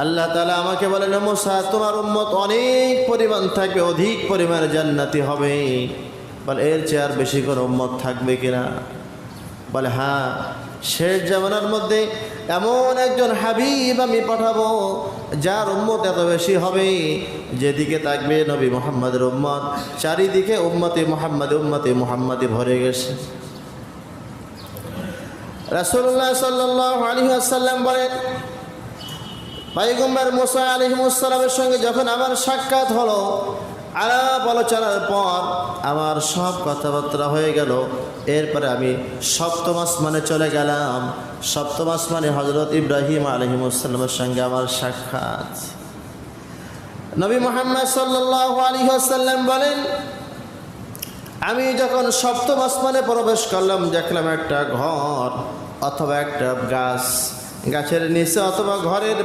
আল্লাহ তাআলা আমাকে বলেন, মুসা তোমার উম্মত অনেক পরিমাণ থাকবে, অধিক পরিমাণে জান্নাতি হবে। বলে এর চেয়ে আর বেশি করে উম্মত থাকবে কিনা? বলে হ্যাঁ, শেষ জামানার মধ্যে এমন একজন হাবিব আমি পাঠাবো যার উম্মত এত বেশি হবে, যেদিকে থাকবে নবী মুহাম্মদের উম্মত, চারিদিকে উম্মতে মুহাম্মাদি ভরে গেছে। রাসূলুল্লাহ সাল্লাল্লাহু আলাইহি ওয়াসাল্লাম বলেন, পয়গম্বর মুসা আলাইহিস সালামের সঙ্গে যখন আমার সাক্ষাৎ হলো, আলাপ আলোচনার পর আমার সব কথাবার্তা হয়ে গেল, এরপরে আমি সপ্তম আসমানে চলে গেলাম। সপ্তম আসমানে হযরত ইব্রাহিম আলাইহিস সালামের সঙ্গে আমার সাক্ষাৎ। নবী মুহাম্মদ সাল্লাল্লাহু আলাইহি ওয়াসাল্লাম বলেন, আমি যখন সপ্তম আসমানে প্রবেশ করলাম, দেখলাম একটা ঘর অথবা একটা গাছ, গাছের নিচে অথবা ঘরের